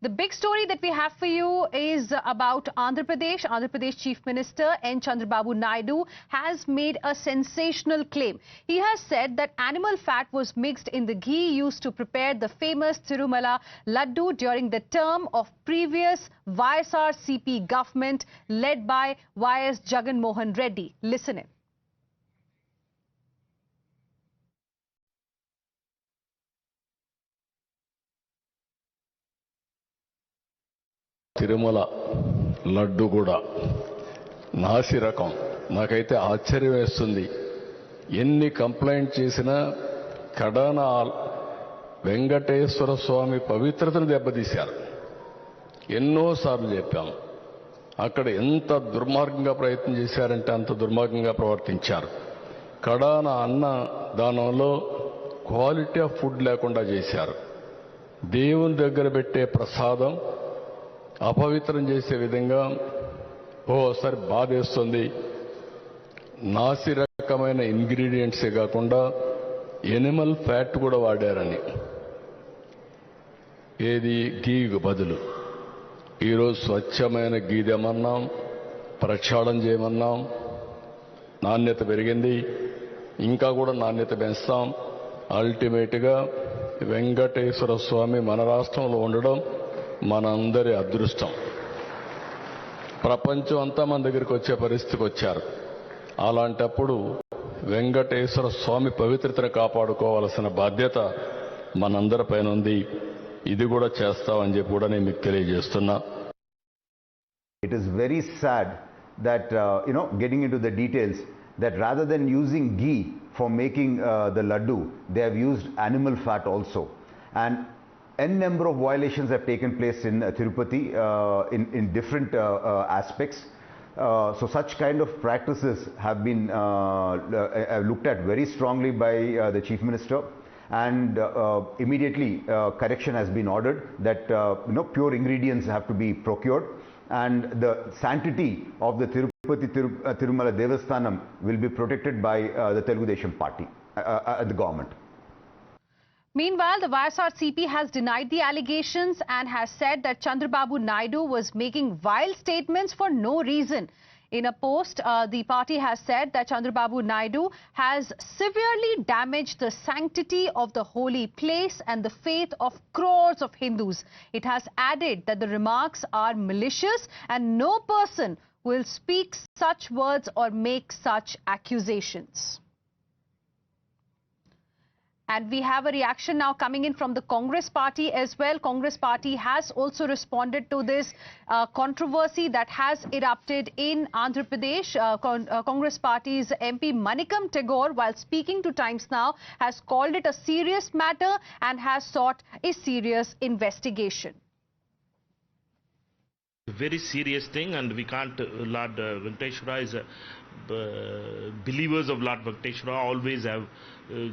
The big story that we have for you is about Andhra Pradesh. Andhra Pradesh Chief Minister Chandrababu Naidu has made a sensational claim. He has said that animal fat was mixed in the ghee used to prepare the famous Tirumala laddu during the term of previous YSRCP government led by YS Jagan Mohan Reddy. Listen in. Tirumala laddu కూడా నాసి రకం. నాకైతే ఆశ్చర్యం వేస్తుంది. ఎన్ని complaint చేసినా కడాన వెంకటేశ్వర స్వామి పవిత్రతను దెబ్బతీశారు. ఎన్నోసార్లు చెప్పాం. అక్కడ ఎంత దుర్మార్గంగా ప్రయత్నం చేశారంటే అంత దుర్మార్గంగా ప్రవర్తించారు. కడాన అన్న దానంలో క్వాలిటీ ఆఫ్ ఫుడ్ లేకుండా చేశారు. దేవుని దగ్గర పెట్టే ప్రసాదం అపవిత్రం చేసే విధంగా ఓసారి బాధేస్తుంది. నాసి రకమైన ఇంగ్రీడియంట్సే కాకుండా ఎనిమల్ ఫ్యాట్ కూడా వాడారని, ఏది గీకు బదులు. ఈరోజు స్వచ్ఛమైన గీ తెమన్నాం, ప్రక్షాళన చేయమన్నాం. నాణ్యత పెరిగింది, ఇంకా కూడా నాణ్యత పెంచుతాం. అల్టిమేట్గా వెంకటేశ్వర స్వామి మన రాష్ట్రంలో ఉండడం మనందరి అదృష్టం. ప్రపంచం అంతా మన దగ్గరికి వచ్చే పరిస్థితికి వచ్చారు. అలాంటప్పుడు వెంకటేశ్వర స్వామి పవిత్రతను కాపాడుకోవాల్సిన బాధ్యత మనందరిపైన ఉంది. ఇది కూడా చేస్తామని చెప్పి కూడా నేను మీకు తెలియజేస్తున్నా. It is very sad that getting into the details, that rather than using ghee for making the laddu, they have used animal fat also, and n number of violations have taken place in Tirupati in different aspects. So such kind of practices have been looked at very strongly by the Chief Minister, and immediately correction has been ordered that pure ingredients have to be procured, and the sanctity of the Tirupati Tirumala Devasthanam will be protected by the Telugu Desam party, the government. Meanwhile, the YSRCP has denied the allegations and has said that Chandrababu Naidu was making wild statements for no reason. In a post, the party has said that Chandrababu Naidu has severely damaged the sanctity of the holy place and the faith of crores of Hindus. It has added that the remarks are malicious and no person will speak such words or make such accusations. And we have a reaction now coming in from the Congress party as well. Congress party has also responded to this controversy that has erupted in Andhra Pradesh. Congress party's MP Manikam Tagore, while speaking to Times Now, has called it a serious matter and has sought a serious investigation. Very serious thing, and we can't. Lord Venkateshwara is believers of Lord Venkateshwara always have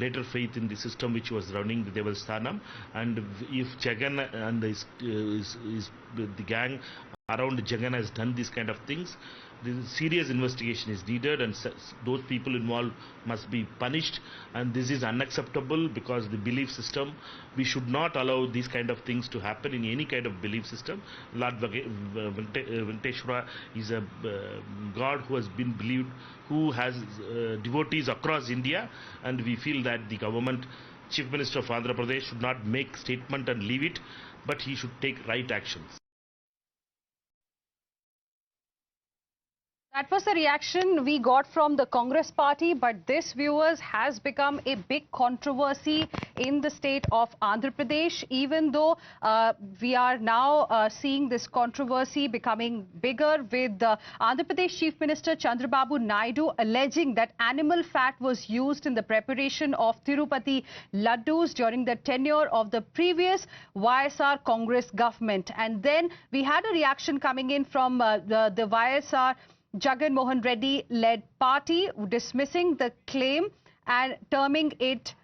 greater faith in the system which was running the Devasthanam, and if Jagan and the gang around Jagan has done these kind of things, the serious investigation is needed, and those people involved must be punished, and this is unacceptable because the belief system, we should not allow these kind of things to happen in any kind of belief system. Lord Venkateshwara is a God who has been believed, who has devotees across India, and we feel that the government, Chief Minister of Andhra Pradesh, should not make statement and leave it, but he should take right actions. That was the reaction we got from the Congress party, but this, viewers, has become a big controversy in the state of Andhra Pradesh, even though we are now seeing this controversy becoming bigger with Andhra Pradesh Chief Minister Chandrababu Naidu alleging that animal fat was used in the preparation of Tirupati laddoos during the tenure of the previous YSR Congress government. And then we had a reaction coming in from the YSR Jagan Mohan Reddy led party, dismissing the claim and terming it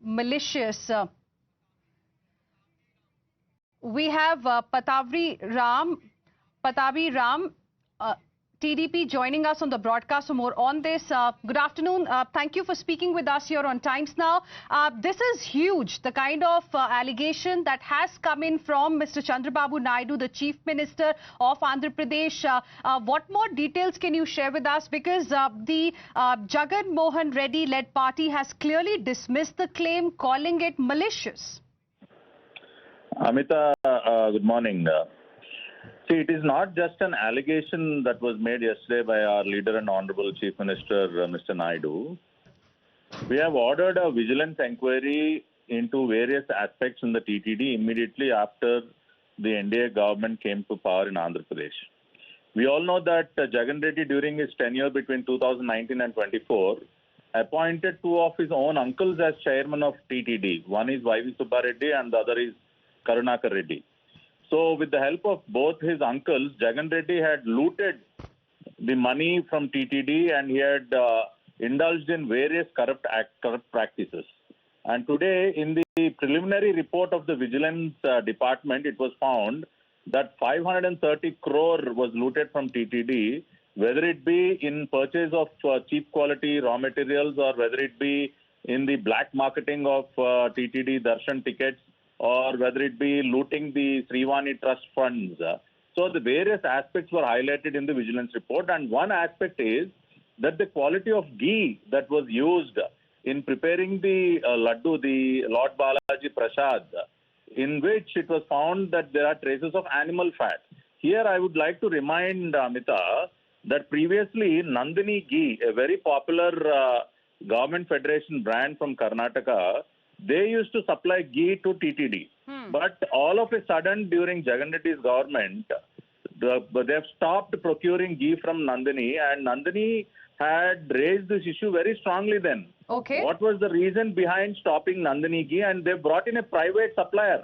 malicious. We have Patavi Ram TDP joining us on the broadcast for more on this. Good afternoon. Thank you for speaking with us here on Times Now. This is huge, the kind of allegation that has come in from Mr. Chandrababu Naidu, the Chief Minister of Andhra Pradesh. What more details can you share with us? Because the Jagan Mohan Reddy led party has clearly dismissed the claim, calling it malicious. Amita, good morning. See, it is not just an allegation that was made yesterday by our leader and Honorable Chief Minister, Mr. Naidu. We have ordered a vigilance inquiry into various aspects in the TTD immediately after the NDA government came to power in Andhra Pradesh. We all know that Jagan Reddy, during his tenure between 2019 and 24, appointed two of his own uncles as chairman of TTD. One is Y.V. Subba Reddy and the other is Karunakar Reddy. So, with the help of both his uncles, Jagan Reddy had looted the money from TTD and he had indulged in various corrupt practices. And today, in the preliminary report of the Vigilance Department, it was found that 530 crore was looted from TTD, whether it be in purchase of cheap quality raw materials or whether it be in the black marketing of TTD Darshan tickets, or whether it be looting the Srivani Trust funds. So the various aspects were highlighted in the vigilance report, and one aspect is that the quality of ghee that was used in preparing the laddu, the Lord Balaji Prasad, in which it was found that there are traces of animal fat. Here I would like to remind Amita that previously Nandini ghee, a very popular government federation brand from Karnataka, they used to supply ghee to TTD. But all of a sudden, during Jagan Reddy's government, they have stopped procuring ghee from Nandini, and Nandini had raised this issue very strongly then. Okay. What was the reason behind stopping Nandini ghee? And they brought in a private supplier.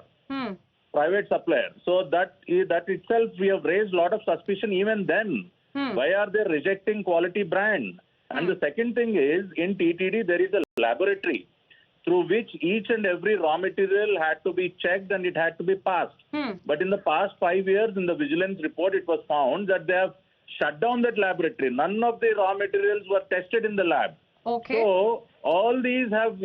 Private supplier. So that itself, we have raised a lot of suspicion even then. Why are they rejecting quality brand? And the second thing is, in TTD, there is a laboratory through which each and every raw material had to be checked and it had to be passed. But in the past 5 years, in the vigilance report, it was found that they have shut down that laboratory. None of the raw materials were tested in the lab. Okay. So all these have,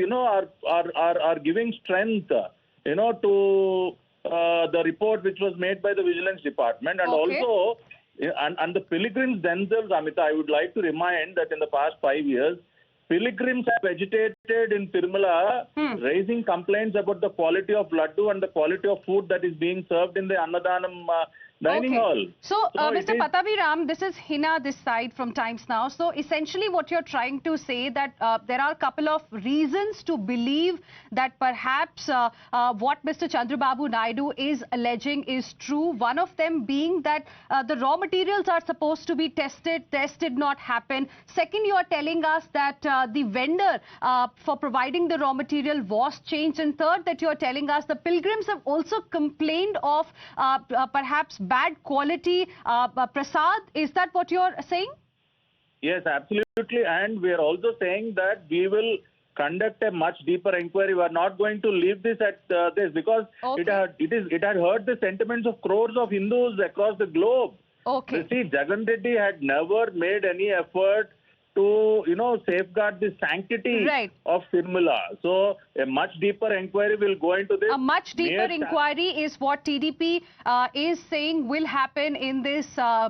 are giving strength, to the report which was made by the vigilance department, and also, and the pilgrims themselves, Amita, I would like to remind that in the past 5 years, pilgrims have agitated in Tirumala, raising complaints about the quality of laddu and the quality of food that is being served in the Annadanam dining hall. So, Mr. Pattabhiram, this is Hina this side from Times Now. So, essentially what you're trying to say that there are a couple of reasons to believe that perhaps what Mr. Chandrababu Naidu is alleging is true. One of them being that the raw materials are supposed to be tested. Test did not happen. Second, you are telling us that the vendor for providing the raw material was changed. And third, that you are telling us the pilgrims have also complained of perhaps bad quality prasad. Is that what you're saying? Yes, absolutely. And we are also saying that we will conduct a much deeper inquiry. We are not going to leave this at this, because it had hurt the sentiments of crores of Hindus across the globe. Okay. You see, Jagan Reddy had never made any effort to, safeguard the sanctity of Tirumala. So, a much deeper inquiry will go into this. A much deeper inquiry is what TDP is saying will happen in this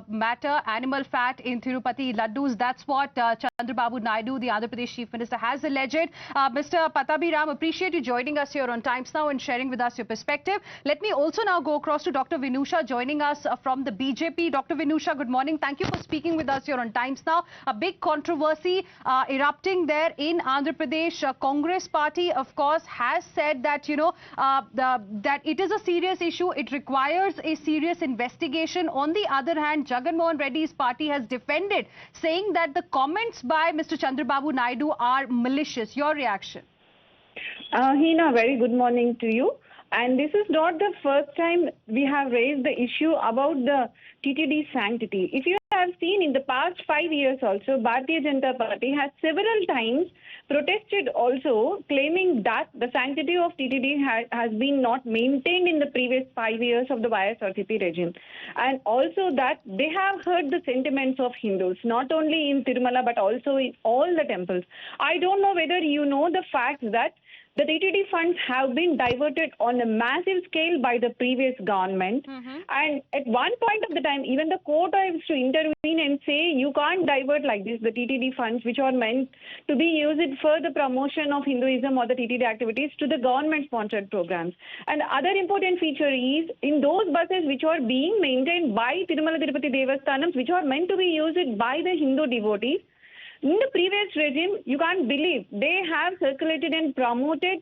matter. Animal fat in Tirupati laddoos. That's what Chandrababu Naidu, the Andhra Pradesh Chief Minister, has alleged. Mr. Pattabhiram, appreciate you joining us here on Times Now and sharing with us your perspective. Let me also now go across to Dr. Vinusha joining us from the BJP. Dr. Vinusha, good morning. Thank you for speaking with us here on Times Now. A big controversy erupting there in Andhra Pradesh. Congress party, of course, has said that, that it is a serious issue. It requires a serious investigation. On the other hand, Jagan Mohan Reddy's party has defended, saying that the comments by Mr. Chandrababu Naidu are malicious. Your reaction? Hina, very good morning to you. And this is not the first time we have raised the issue about the TTD sanctity. If you have seen in the past 5 years also, Bharatiya Janata Party has several times protested also, claiming that the sanctity of TTD has been not maintained in the previous 5 years of the YSRCP regime. And also that they have heard the sentiments of Hindus, not only in Tirumala but also in all the temples. I don't know whether you know the fact that the TTD funds have been diverted on a massive scale by the previous government. And at one point of the time, even the court has to intervene and say, you can't divert like this the TTD funds, which are meant to be used for the promotion of Hinduism or the TTD activities, to the government-sponsored programs. And other important feature is, in those buses which are being maintained by Tirumala Tirupati Devasthanams, which are meant to be used by the Hindu devotees, in the previous regime, you can't believe, they have circulated and promoted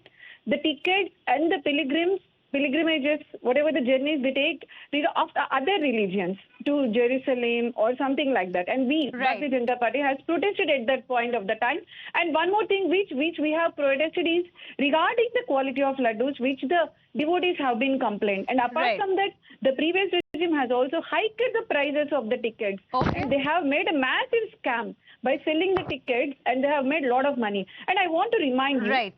the tickets and the pilgrimages, whatever the journeys they take of the other religions to Jerusalem or something like that. And we, Bharatiya Janata Party, has protested at that point of the time. And one more thing which we have protested is regarding the quality of laddoos, which the devotees have been complained. And apart from that, the previous regime has also hiked the prices of the tickets. And they have made a massive scam by selling the tickets, and they have made a lot of money. And I want to remind you,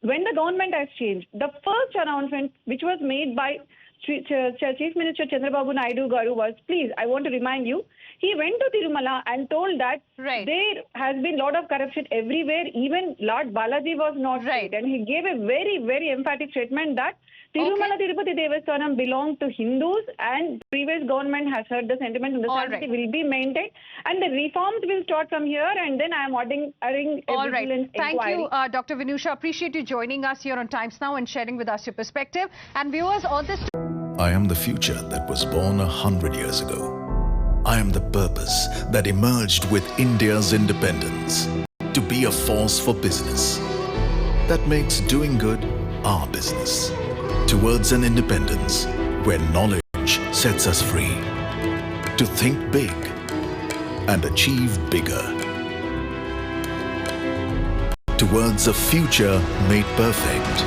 when the government has changed, the first announcement which was made by Chief Minister Chandrababu Naidu Garu was, please, I want to remind you, he went to Tirumala and told that there has been a lot of corruption everywhere. Even Lord Balaji was not paid. And he gave a very, very emphatic statement that Tirumala Tirupati Devasthanam belonged to Hindus, and previous government has heard the sentiment, and the sanctity will be maintained, and the reforms will start from here, and then I am ordering a vigilance inquiry. Thank you, Dr. Vinusha. Appreciate you joining us here on Times Now and sharing with us your perspective. And viewers, all this... I am the future that was born 100 years ago. I am the purpose that emerged with India's independence, to be a force for business that makes doing good our business. Towards an independence where knowledge sets us free to think big and achieve bigger. Towards a future made perfect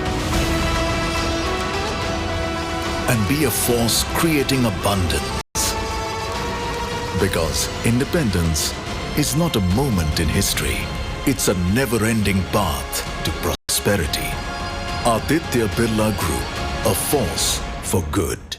and be a force creating abundance. Because independence is not a moment in history, it's a never-ending path to prosperity. Aditya Birla Group, a force for good.